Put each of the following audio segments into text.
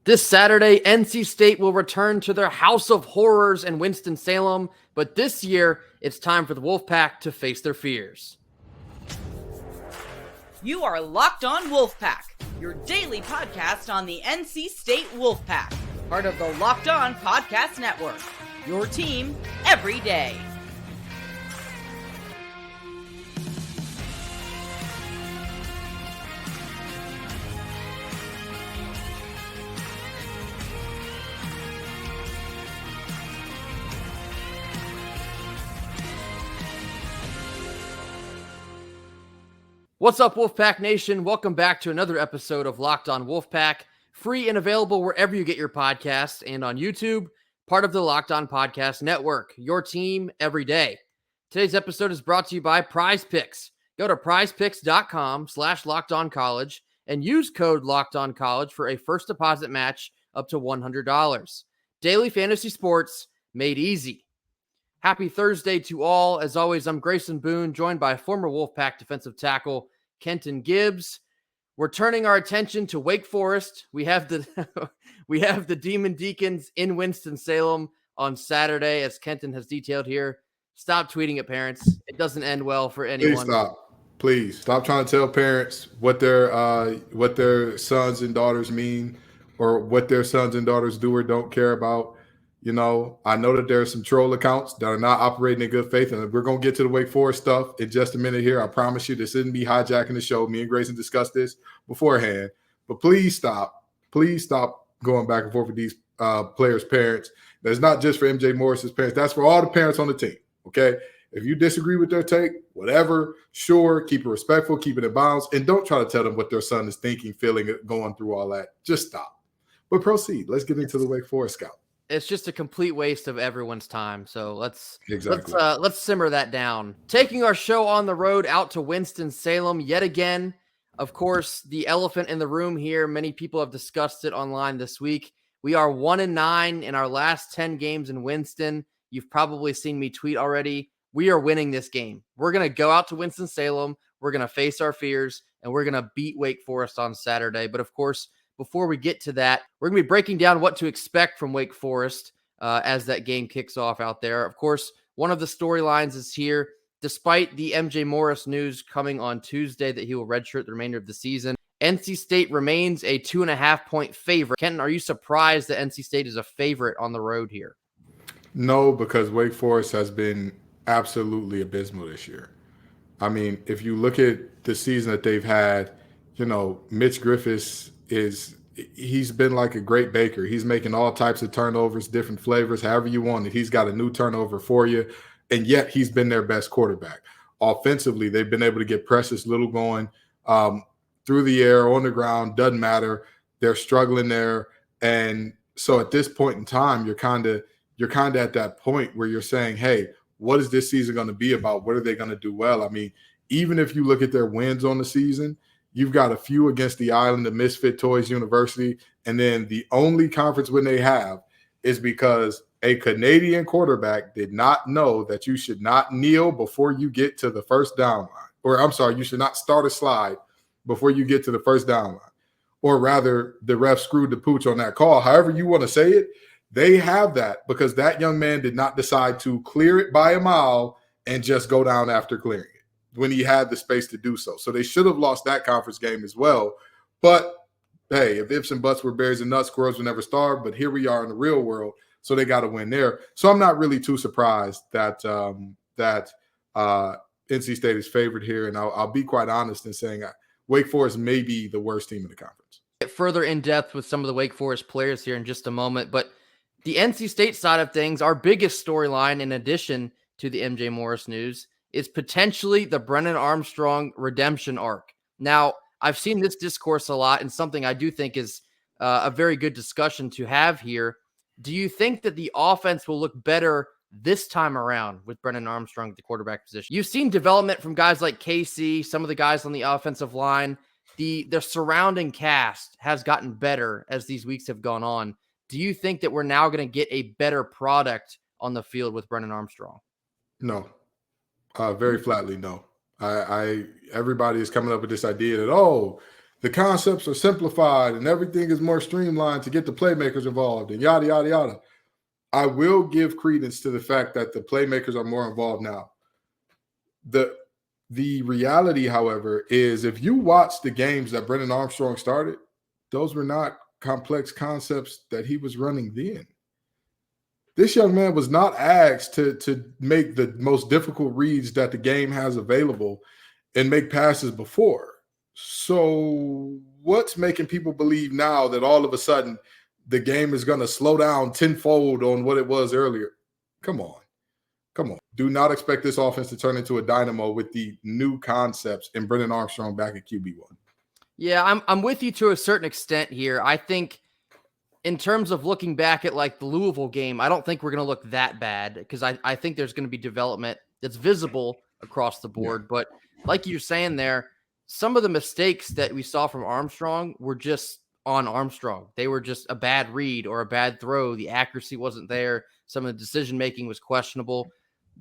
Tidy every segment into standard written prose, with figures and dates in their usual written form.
This Saturday, NC State will return to their house of horrors in Winston-Salem, but this year, it's time for the Wolfpack to face their fears. You are Locked On Wolfpack, your daily podcast on the NC State Wolfpack, part of the Locked On Podcast Network, your team every day. What's up, Wolfpack Nation? Welcome back to another episode of Locked On Wolfpack, free and available wherever you get your podcasts and on YouTube, part of the Locked On Podcast Network, your team every day. Today's episode is brought to you by PrizePicks. Go to prizepicks.com/LockedOnCollege and use code LockedOnCollege for a first deposit match up to $100. Daily fantasy sports made easy. Happy Thursday to all. As always, I'm Grayson Boone, joined by former Wolfpack defensive tackle Kenton Gibbs. We're turning our attention to Wake Forest. We have the Demon Deacons in Winston-Salem on Saturday, as Kenton has detailed here. Stop tweeting at parents. It doesn't end well for anyone. Please stop. Please stop trying to tell parents what their sons and daughters mean or what their sons and daughters do or don't care about. You know, I know that there are some troll accounts that are not operating in good faith, and we're going to get to the Wake Forest stuff in just a minute here. I promise you this isn't me hijacking the show. Me and Grayson discussed this beforehand. But please stop. Please stop going back and forth with these players' parents. That's not just for MJ Morris's parents. That's for all the parents on the team, okay? If you disagree with their take, whatever, sure, keep it respectful, keep it in bounds, and don't try to tell them what their son is thinking, feeling, going through all that. Just stop. But proceed. Let's get into the Wake Forest scout. It's just a complete waste of everyone's time. So let's simmer that down. Taking our show on the road out to Winston-Salem yet again. Of course, the elephant in the room here. Many people have discussed it online this week. We are 1-9 in our last 10 games in Winston. You've probably seen me tweet already. We are winning this game. We're going to go out to Winston-Salem. We're going to face our fears, and we're going to beat Wake Forest on Saturday. But of course, before we get to that, we're going to be breaking down what to expect from Wake Forest as that game kicks off out there. Of course, one of the storylines is here. Despite the MJ Morris news coming on Tuesday that he will redshirt the remainder of the season, NC State remains a 2.5-point favorite. Kenton, are you surprised that NC State is a favorite on the road here? No, because Wake Forest has been absolutely abysmal this year. I mean, if you look at the season that they've had, you know, Mitch Griffiths he's been like a great baker. He's making all types of turnovers, different flavors, however you want it. He's got a new turnover for you, and yet he's been their best quarterback. Offensively, they've been able to get Precious Little going through the air, on the ground, doesn't matter. They're struggling there. And so at this point in time, you're kind of at that point where you're saying, hey, what is this season going to be about? What are they going to do well? I mean, even if you look at their wins on the season, you've got a few against the Island of Misfit Toys University, and then the only conference win they have is because a Canadian quarterback did not know that you should not kneel before you get to the first down line. Or I'm sorry, you should not start a slide before you get to the first down line. Or rather, the ref screwed the pooch on that call. However you want to say it, they have that because that young man did not decide to clear it by a mile and just go down after clearing it when he had the space to do so. So they should have lost that conference game as well. But, hey, if ifs and buts were berries and nuts, squirrels would never starve. But here we are in the real world, so they got to win there. So I'm not really too surprised that NC State is favored here. And I'll be quite honest in saying Wake Forest may be the worst team in the conference. Get further in depth with some of the Wake Forest players here in just a moment. But the NC State side of things, our biggest storyline in addition to the MJ Morris news, is potentially the Brennan Armstrong redemption arc. Now, I've seen this discourse a lot, and something I do think is a very good discussion to have here. Do you think that the offense will look better this time around with Brennan Armstrong at the quarterback position? You've seen development from guys like Casey, some of the guys on the offensive line. The surrounding cast has gotten better as these weeks have gone on. Do you think that we're now going to get a better product on the field with Brennan Armstrong? No. Very flatly, no. Everybody is coming up with this idea that, the concepts are simplified and everything is more streamlined to get the playmakers involved and yada, yada, yada. I will give credence to the fact that the playmakers are more involved now. The reality, however, is if you watch the games that Brennan Armstrong started, those were not complex concepts that he was running then. This young man was not asked to make the most difficult reads that the game has available and make passes before. So what's making people believe now that all of a sudden the game is going to slow down tenfold on what it was earlier? Come on. Do not expect this offense to turn into a dynamo with the new concepts and Brennan Armstrong back at QB1. Yeah, I'm with you to a certain extent here. I think in terms of looking back at like the Louisville game, I don't think we're going to look that bad because I think there's going to be development that's visible across the board. Yeah. But like you're saying there, some of the mistakes that we saw from Armstrong were just on Armstrong. They were just a bad read or a bad throw. The accuracy wasn't there. Some of the decision-making was questionable.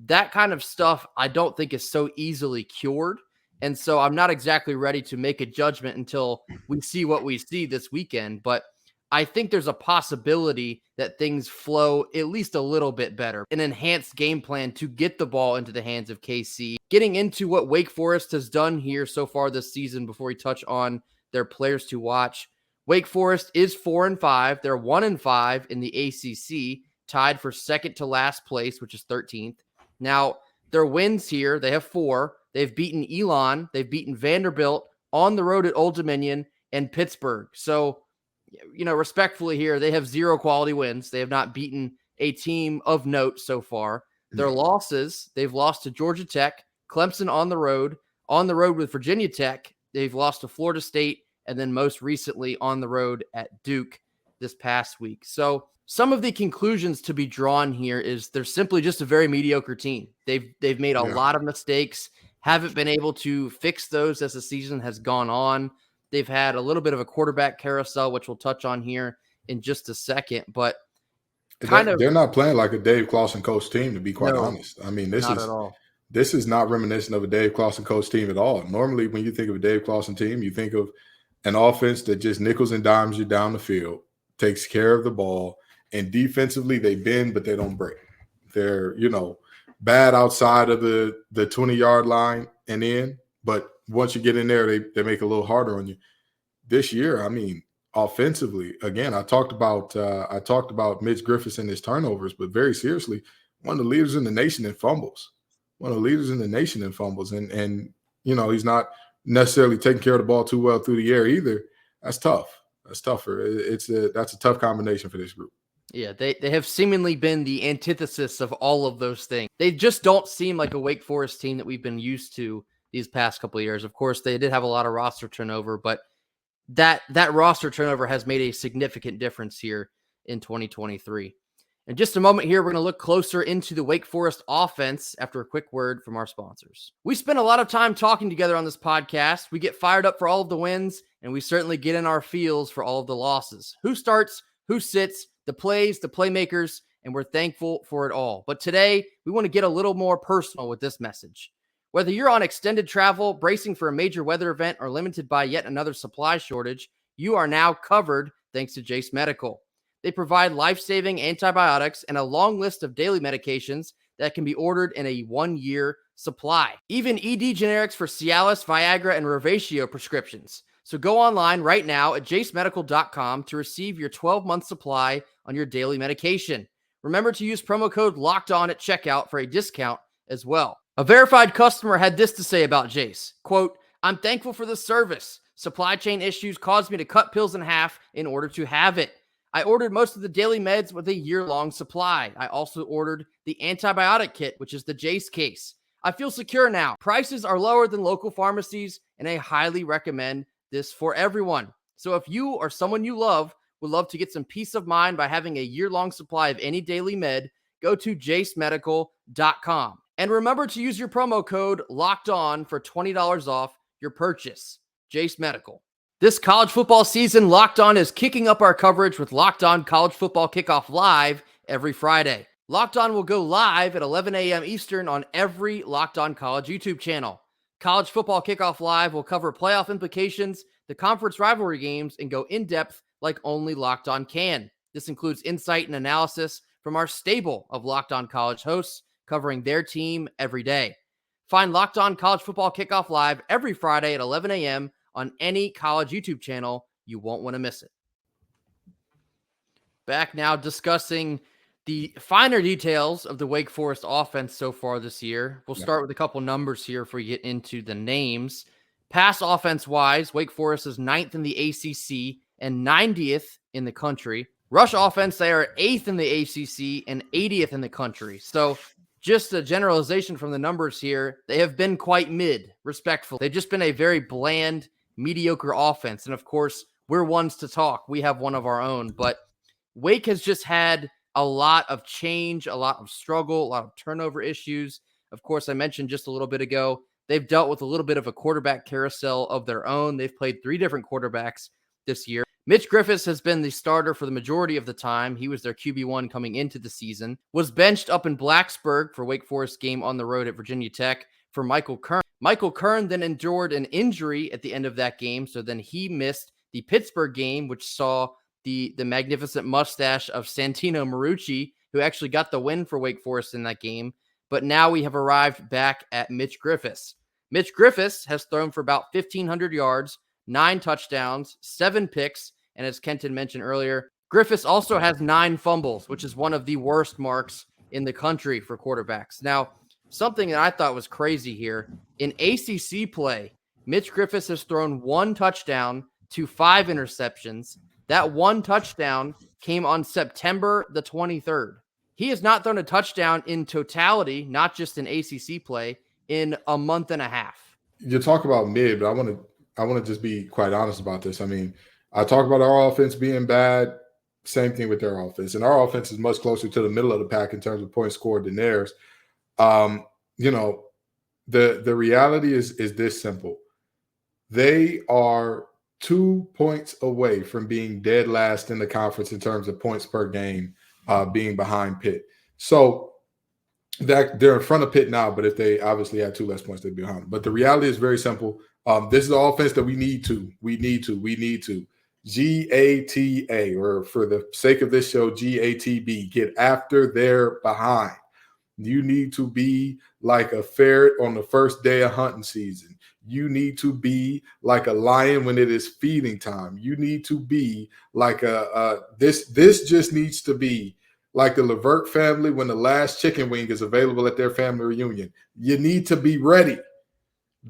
That kind of stuff I don't think is so easily cured. And so I'm not exactly ready to make a judgment until we see what we see this weekend. But I think there's a possibility that things flow at least a little bit better. An enhanced game plan to get the ball into the hands of KC. Getting into what Wake Forest has done here so far this season before we touch on their players to watch. Wake Forest is 4-5. They're 1-5 in the ACC, tied for second to last place, which is 13th. Now, their wins here, they have 4. They've beaten Elon. They've beaten Vanderbilt on the road at Old Dominion and Pittsburgh. So, respectfully here, they have 0 quality wins. They have not beaten a team of note so far. Their losses, they've lost to Georgia Tech, Clemson on the road with Virginia Tech. They've lost to Florida State, and then most recently on the road at Duke this past week. So some of the conclusions to be drawn here is they're simply just a very mediocre team. They've made a lot of mistakes, haven't been able to fix those as the season has gone on. They've had a little bit of a quarterback carousel, which we'll touch on here in just a second, but they're not playing like a Dave Clawson coach team, to be quite honest. I mean, this is not reminiscent of a Dave Clawson coach team at all. Normally, when you think of a Dave Clawson team, you think of an offense that just nickels and dimes you down the field, takes care of the ball, and defensively they bend, but they don't break. They're, bad outside of the 20-yard line and in, but once you get in there, they make it a little harder on you. This year, I mean, offensively, again, I talked about Mitch Griffiths and his turnovers, but very seriously, one of the leaders in the nation in fumbles. And he's not necessarily taking care of the ball too well through the air either. That's tough. That's tougher. That's a tough combination for this group. Yeah, they have seemingly been the antithesis of all of those things. They just don't seem like a Wake Forest team that we've been used to these past couple of years. Of course, they did have a lot of roster turnover, but that roster turnover has made a significant difference here in 2023. In just a moment here, we're going to look closer into the Wake Forest offense after a quick word from our sponsors. We spend a lot of time talking together on this podcast. We get fired up for all of the wins, and we certainly get in our feels for all of the losses. Who starts, who sits, the plays, the playmakers, and we're thankful for it all. But today, we want to get a little more personal with this message. Whether you're on extended travel, bracing for a major weather event, or limited by yet another supply shortage, you are now covered thanks to Jace Medical. They provide life-saving antibiotics and a long list of daily medications that can be ordered in a 1-year supply. Even ED generics for Cialis, Viagra, and Revatio prescriptions. So go online right now at jacemedical.com to receive your 12-month supply on your daily medication. Remember to use promo code LOCKEDON at checkout for a discount as well. A verified customer had this to say about Jace. Quote, "I'm thankful for the service. Supply chain issues caused me to cut pills in half in order to have it. I ordered most of the daily meds with a year-long supply. I also ordered the antibiotic kit, which is the Jace case. I feel secure now. Prices are lower than local pharmacies, and I highly recommend this for everyone. So if you or someone you love would love to get some peace of mind by having a year-long supply of any daily med, go to jacemedical.com. And remember to use your promo code LOCKEDON for $20 off your purchase. Jace Medical." This college football season, Locked On is kicking up our coverage with Locked On College Football Kickoff Live every Friday. Locked On will go live at 11 a.m. Eastern on every Locked On College YouTube channel. College Football Kickoff Live will cover playoff implications, the conference rivalry games, and go in-depth like only Locked On can. This includes insight and analysis from our stable of Locked On College hosts covering their team every day. Find Locked On College Football Kickoff live every Friday at 11 a.m. on any college YouTube channel. You won't want to miss it. Back now discussing the finer details of the Wake Forest offense so far this year. We'll start with a couple numbers here before we get into the names. Pass offense-wise, Wake Forest is 9th in the ACC and 90th in the country. Rush offense, they are 8th in the ACC and 80th in the country. So just a generalization from the numbers here, they have been quite mid, respectful. They've just been a very bland, mediocre offense. And of course, we're ones to talk. We have one of our own. But Wake has just had a lot of change, a lot of struggle, a lot of turnover issues. Of course, I mentioned just a little bit ago, they've dealt with a little bit of a quarterback carousel of their own. They've played 3 different quarterbacks this year. Mitch Griffis has been the starter for the majority of the time. He was their QB1 coming into the season, was benched up in Blacksburg for Wake Forest game on the road at Virginia Tech for Michael Kern. Michael Kern then endured an injury at the end of that game, so then he missed the Pittsburgh game, which saw the magnificent mustache of Santino Marucci, who actually got the win for Wake Forest in that game. But now we have arrived back at Mitch Griffis. Mitch Griffis has thrown for about 1,500 yards, 9 touchdowns, 7 picks, and as Kenton mentioned earlier, Griffis also has 9 fumbles, which is one of the worst marks in the country for quarterbacks. Now, something that I thought was crazy here, in ACC play, Mitch Griffis has thrown 1 touchdown to 5 interceptions. That 1 touchdown came on September the 23rd. He has not thrown a touchdown in totality, not just in ACC play, in a month and a half. You talk about mid, but I want to just be quite honest about this. I mean, I talk about our offense being bad. Same thing with their offense. And our offense is much closer to the middle of the pack in terms of points scored than theirs. You know, the reality is this simple. They are 2 points away from being dead last in the conference in terms of points per game, being behind Pitt. So that they're in front of Pitt now, but if they obviously had 2 less points, they'd be behind. But the reality is very simple. This is the offense that we need to. GATA, or for the sake of this show, GATB, get after their behind. You need to be like a ferret on the first day of hunting season. You need to be like a lion when it is feeding time. You need to be like this just needs to be like the Levert family when the last chicken wing is available at their family reunion. You need to be ready.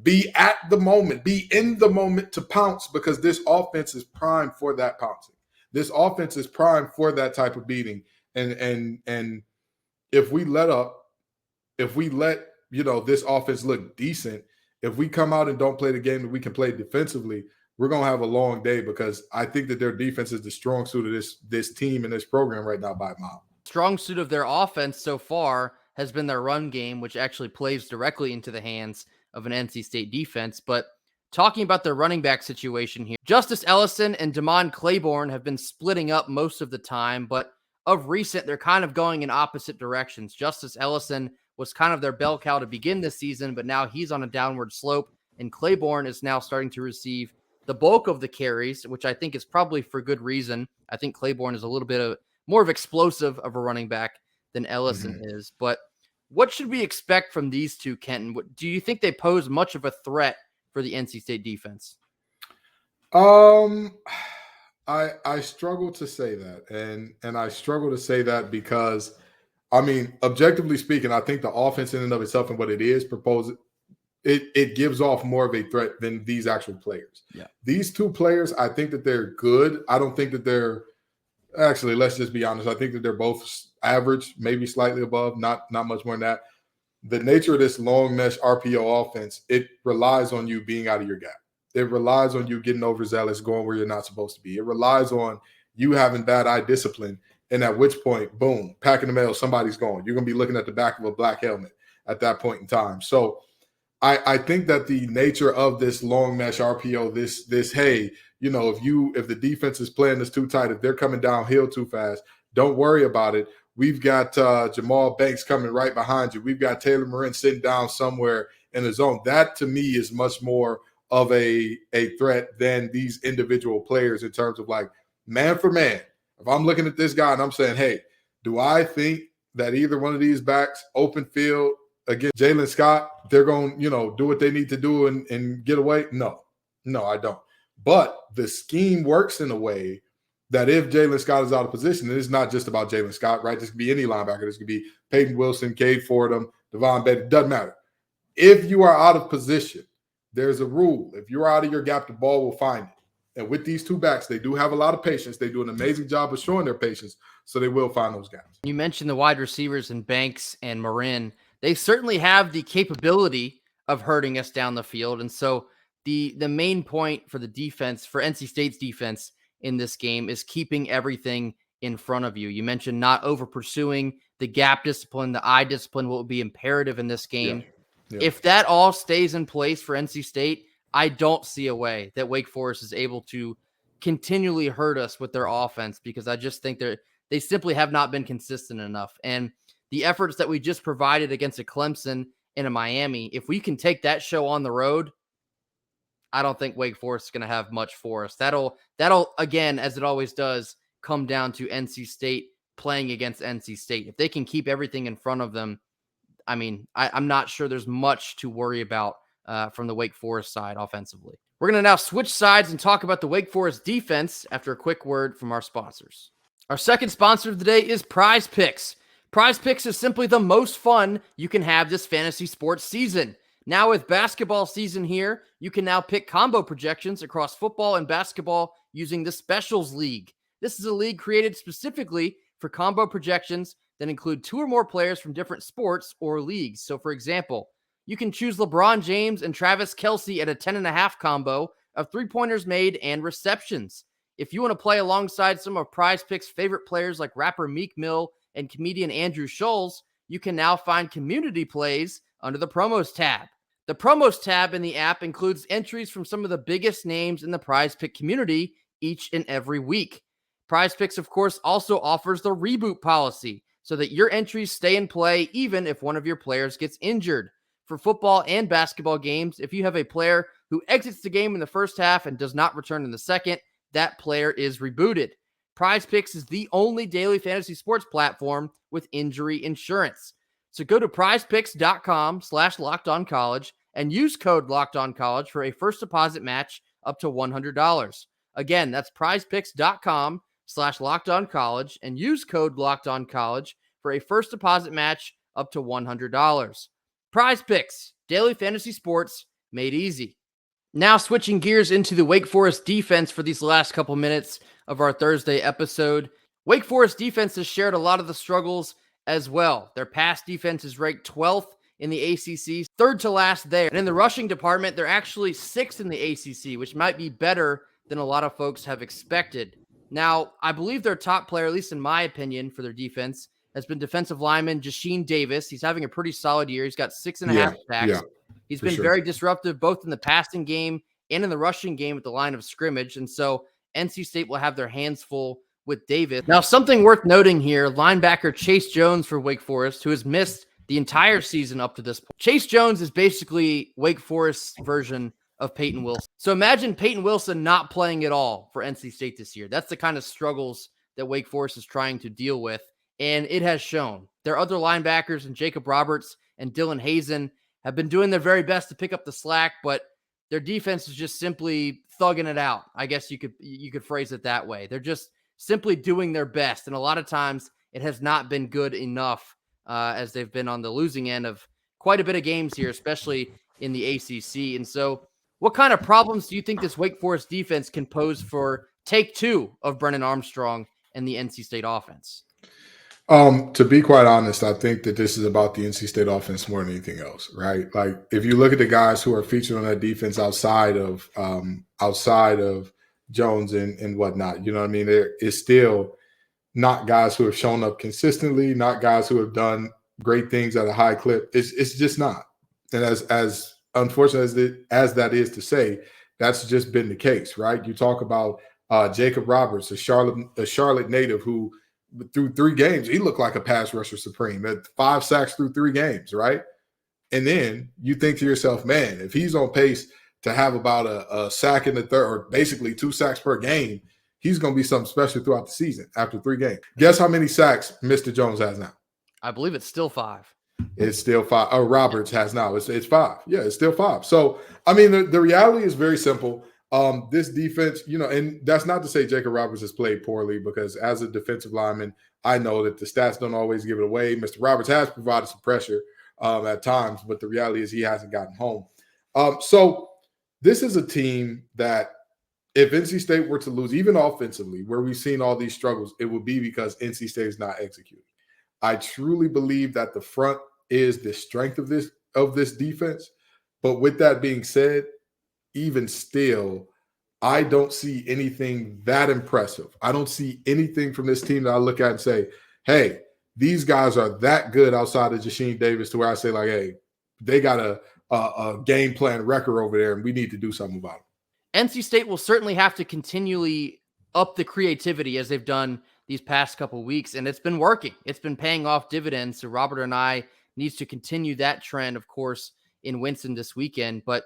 Be at the moment. Be in the moment to pounce, because this offense is primed for that pouncing. This offense is primed for that type of beating. And if we let this offense look decent, if we come out and don't play the game that we can play defensively, we're going to have a long day, because I think that their defense is the strong suit of this team and this program right now by a mile. Strong suit of their offense so far has been their run game, which actually plays directly into the hands of an NC State defense. But talking about their running back situation here, Justice Ellison and Damon Claiborne have been splitting up most of the time, but of recent, they're kind of going in opposite directions. Justice Ellison was kind of their bell cow to begin this season, but now he's on a downward slope, and Claiborne is now starting to receive the bulk of the carries, which I think is probably for good reason. I think Claiborne is a little bit more of explosive of a running back than Ellison is. But what should we expect from these two, Kenton? Do you think they pose much of a threat for the NC State defense? I struggle to say that. And I struggle to say that because, I mean, objectively speaking, I think the offense in and of itself and what it is it gives off more of a threat than these actual players. Yeah. These 2 players, I think that they're good. I don't think that they're actually, let's just be honest. I think that they're both average, maybe slightly above, not much more than that. The nature of this long mesh RPO offense, it relies on you being out of your gap. It relies on you getting overzealous, going where you're not supposed to be. It relies on you having bad eye discipline, and at which point, boom, packing the mail, somebody's going. You're going to be looking at the back of a black helmet at that point in time. So I think that the nature of this long mesh RPO, this hey, you know, if the defense is playing this too tight, if they're coming downhill too fast, don't worry about it. We've got Jamal Banks coming right behind you. We've got Taylor Morin sitting down somewhere in the zone. That, to me, is much more of a threat than these individual players in terms of like man for man. If I'm looking at this guy and I'm saying, hey, do I think that either one of these backs, open field against Jalen Scott, they're going to, do what they need to do and get away? No, I don't. But the scheme works in a way that if Jalen Scott is out of position, and it's not just about Jalen Scott, right? This could be any linebacker. This could be Peyton Wilson, Cade Fordham, Devon Bennett. It doesn't matter. If you are out of position, there's a rule. If you're out of your gap, the ball will find it. And with these two backs, they do have a lot of patience. They do an amazing job of showing their patience, so they will find those gaps. You mentioned the wide receivers in Banks and Marin. They certainly have the capability of hurting us down the field. And so the main point for the defense, for NC State's defense in this game, is keeping everything in front of you. You mentioned not over pursuing, the gap discipline, the eye discipline will be imperative in this game. Yeah. Yeah. If that all stays in place for NC State, I don't see a way that Wake Forest is able to continually hurt us with their offense, because I just think they simply have not been consistent enough. And the efforts that we just provided against a Clemson and a Miami, if we can take that show on the road, I don't think Wake Forest is going to have much for us. That'll again, as it always does, come down to NC State playing against NC State. If they can keep everything in front of them, I mean, I'm not sure there's much to worry about from the Wake Forest side offensively. We're going to now switch sides and talk about the Wake Forest defense after a quick word from our sponsors. Our second sponsor of the day is PrizePicks. PrizePicks is simply the most fun you can have this fantasy sports season. Now with basketball season here, you can now pick combo projections across football and basketball using the Specials League. This is a league created specifically for combo projections that include 2 or more players from different sports or leagues. So for example, you can choose LeBron James and Travis Kelce at a 10.5 combo of 3-pointers made and receptions. If you want to play alongside some of PrizePicks' favorite players like rapper Meek Mill and comedian Andrew Scholes, you can now find community plays under the promos tab. The promos tab in the app includes entries from some of the biggest names in the PrizePick community each and every week. PrizePicks, of course, also offers the reboot policy so that your entries stay in play even if one of your players gets injured. For football and basketball games, if you have a player who exits the game in the first half and does not return in the second, that player is rebooted. PrizePicks is the only daily fantasy sports platform with injury insurance. So go to prizepicks.com/lockedoncollege and use code LockedOnCollege for a first deposit match up to $100. Again, that's prizepicks.com/lockedoncollege and use code LockedOnCollege for a first deposit match up to $100. PrizePicks, daily fantasy sports made easy. Now switching gears into the Wake Forest defense for these last couple minutes of our Thursday episode. Wake Forest defense has shared a lot of the struggles as well. Their pass defense is ranked 12th in the ACC, third to last there. And in the rushing department, they're actually 6th in the ACC, which might be better than a lot of folks have expected. Now, I believe their top player, at least in my opinion, for their defense, has been defensive lineman Jasheen Davis. He's having a pretty solid year. He's got 6.5 sacks. Yeah, he's been very disruptive both in the passing game and in the rushing game at the line of scrimmage. And so NC State will have their hands full with Davis. Now, something worth noting here, linebacker Chase Jones for Wake Forest, who has missed the entire season up to this point. Chase Jones is basically Wake Forest's version of Peyton Wilson. So imagine Peyton Wilson not playing at all for NC State this year. That's the kind of struggles that Wake Forest is trying to deal with, and it has shown. Their other linebackers, and Jacob Roberts and Dylan Hazen, have been doing their very best to pick up the slack, but their defense is just simply thugging it out. I guess you could phrase it that way. They're just simply doing their best, and a lot of times it has not been good enough as they've been on the losing end of quite a bit of games here, especially in the ACC. And so what kind of problems do you think this Wake Forest defense can pose for take 2 of Brennan Armstrong and the NC State offense? To be quite honest, I think that this is about the NC State offense more than anything else, right? Like if you look at the guys who are featured on that defense outside of Jones and whatnot, you know what I mean? There is still not guys who have shown up consistently, not guys who have done great things at a high clip. It's just not. And as unfortunate as that is to say, that's just been the case, right? You talk about Jacob Roberts, a Charlotte native who through 3 games, he looked like a pass rusher supreme at 5 sacks through 3 games, right? And then you think to yourself, man, if he's on pace to have about a sack in the third, or basically 2 sacks per game, he's going to be something special throughout the season after 3 games. Guess how many sacks Mr. Jones has now? I believe it's still 5. It's still 5. Oh, Roberts has now. It's 5. Yeah, it's still 5. So, I mean, the reality is very simple. This defense, and that's not to say Jacob Roberts has played poorly, because as a defensive lineman, I know that the stats don't always give it away. Mr. Roberts has provided some pressure at times, but the reality is he hasn't gotten home. So this is a team that if NC State were to lose, even offensively, where we've seen all these struggles, it would be because NC State is not executing. I truly believe that the front is the strength of this defense. But with that being said, even still, I don't see anything that impressive. I don't see anything from this team that I look at and say, hey, these guys are that good outside of Jasheen Davis to where I say, like, hey, they got a game plan record over there and we need to do something about it. NC State will certainly have to continually up the creativity as they've done these past couple of weeks, and it's been working. It's been paying off dividends. So Robert and I needs to continue that trend, of course, in Winston this weekend. But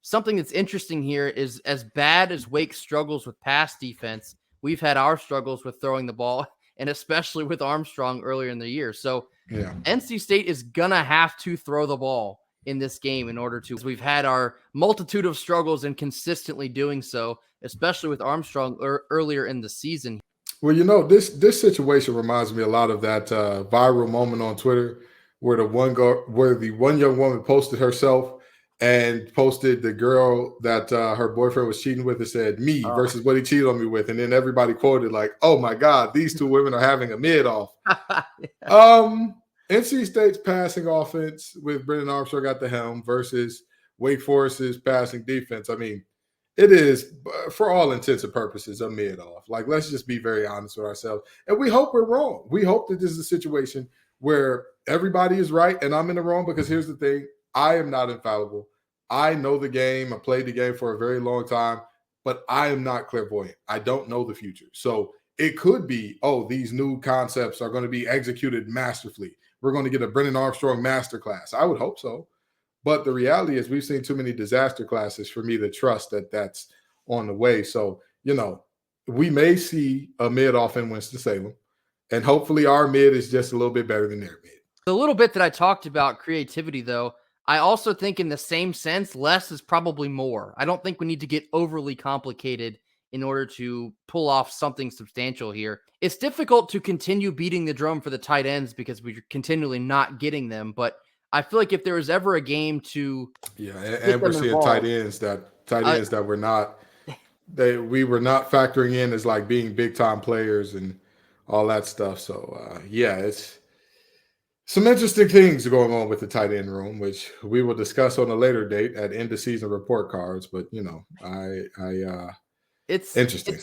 something that's interesting here is, as bad as Wake struggles with pass defense, we've had our struggles with throwing the ball, and especially with Armstrong earlier in the year. So NC State is going to have to throw the ball in this game in order to. We've had our multitude of struggles and consistently doing so, especially with Armstrong earlier in the season. Well, this situation reminds me a lot of that viral moment on Twitter where the one young woman posted herself and posted the girl that her boyfriend was cheating with and said, me versus what he cheated on me with. And then everybody quoted like, oh my God, these 2 women are having a mid-off. NC State's passing offense with Brennan Armstrong at the helm versus Wake Forest's passing defense. I mean, it is, for all intents and purposes, a mid-off. Like, let's just be very honest with ourselves. And we hope we're wrong. We hope that this is a situation where everybody is right and I'm in the wrong, because here's the thing. I am not infallible. I know the game. I played the game for a very long time, but I am not clairvoyant. I don't know the future. So it could be, these new concepts are going to be executed masterfully. We're going to get a Brennan Armstrong masterclass. I would hope so. But the reality is we've seen too many disaster classes for me to trust that that's on the way. So, we may see a mid-off in Winston-Salem, and hopefully our mid is just a little bit better than their mid. The little bit that I talked about creativity, though, I also think in the same sense, less is probably more. I don't think we need to get overly complicated in order to pull off something substantial here. It's difficult to continue beating the drum for the tight ends because we're continually not getting them. But I feel like if there was ever a game to and we're seeing tight ends that we were not factoring in as like being big time players and all that stuff. So it's some interesting things going on with the tight end room, which we will discuss on a later date at end of season report cards. But it's interesting.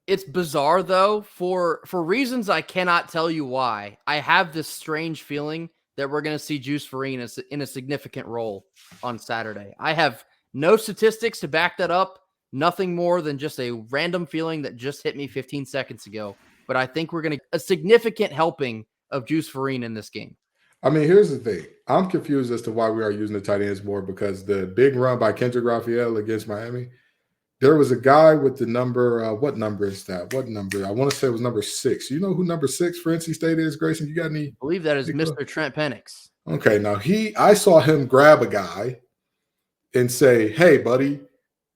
It's bizarre though, for reasons I cannot tell you why. I have this strange feeling that we're going to see Juice Vereen in a significant role on Saturday. I have no statistics to back that up, nothing more than just a random feeling that just hit me 15 seconds ago. But I think we're going to get a significant helping of Juice Vereen in this game. I mean, here's the thing. I'm confused as to why we are using the tight ends more, because the big run by Kendrick Raphael against Miami, there was a guy with the number, what number is that? What number? I want to say it was number 6. You know who number 6 for NC State is, Grayson? You got any? I believe that is Mr. Trent Penix. Okay, now I saw him grab a guy and say, hey, buddy,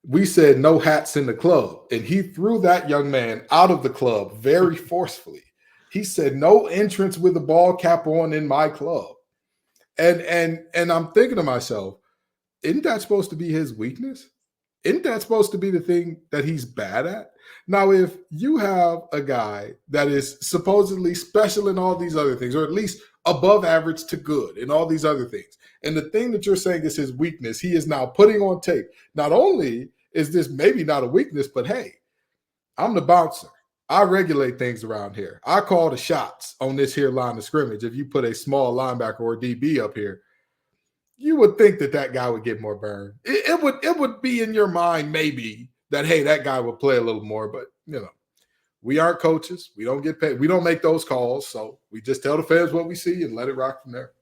we said no hats in the club. And he threw that young man out of the club very forcefully. He said, no entrance with a ball cap on in my club. And I'm thinking to myself, isn't that supposed to be his weakness? Isn't that supposed to be the thing that he's bad at? Now, if you have a guy that is supposedly special in all these other things, or at least above average to good in all these other things, and the thing that you're saying is his weakness, he is now putting on tape. Not only is this maybe not a weakness, but hey, I'm the bouncer. I regulate things around here. I call the shots on this here line of scrimmage. If you put a small linebacker or DB up here, you would think that guy would get more burn. It would be in your mind maybe that, hey, that guy would play a little more. But, we aren't coaches. We don't get paid. We don't make those calls. So we just tell the fans what we see and let it rock from there.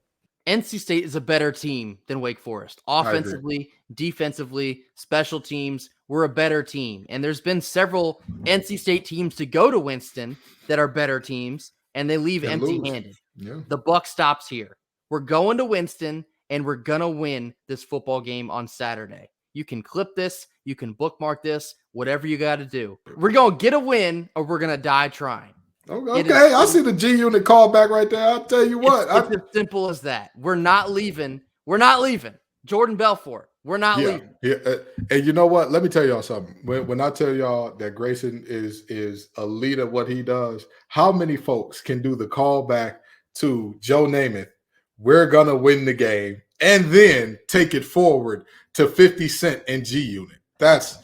NC State is a better team than Wake Forest. Offensively, defensively, special teams, we're a better team. And there's been several NC State teams to go to Winston that are better teams, and they leave empty-handed. Yeah. The buck stops here. We're going to Winston, and we're going to win this football game on Saturday. You can clip this. You can bookmark this. Whatever you got to do. We're going to get a win, or we're going to die trying. Okay, I see the G Unit call back right there. I'll tell you what. It's as simple as that. We're not leaving. We're not leaving. Jordan Belfort, we're not leaving. Yeah. And you know what? Let me tell y'all something. When I tell y'all that Grayson is a leader, what he does, how many folks can do the call back to Joe Namath? We're going to win the game, and then take it forward to 50 Cent and G Unit. That's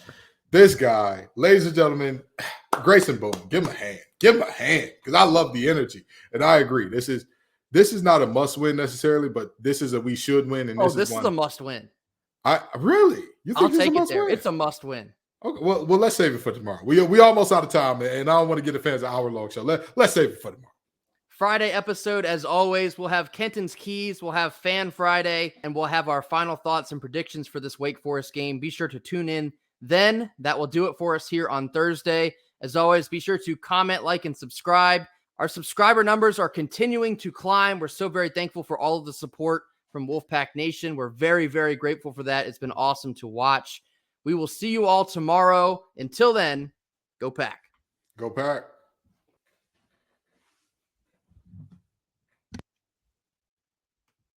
this guy. Ladies and gentlemen, Grayson Boone, give him a hand. Give him a hand, because I love the energy. And I agree. This is not a must win necessarily, but this is a we should win. And this is a must win. Really? You think I'll take it there. It's a must win. Okay. Well, let's save it for tomorrow. We almost out of time, and I don't want to give the fans an hour-long show. Let's save it for tomorrow. Friday episode, as always, we'll have Kenton's Keys, we'll have Fan Friday, and we'll have our final thoughts and predictions for this Wake Forest game. Be sure to tune in then. That will do it for us here on Thursday. As always, be sure to comment, like, and subscribe. Our subscriber numbers are continuing to climb. We're so very thankful for all of the support from Wolfpack Nation. We're very, very grateful for that. It's been awesome to watch. We will see you all tomorrow. Until then, go Pack. Go Pack.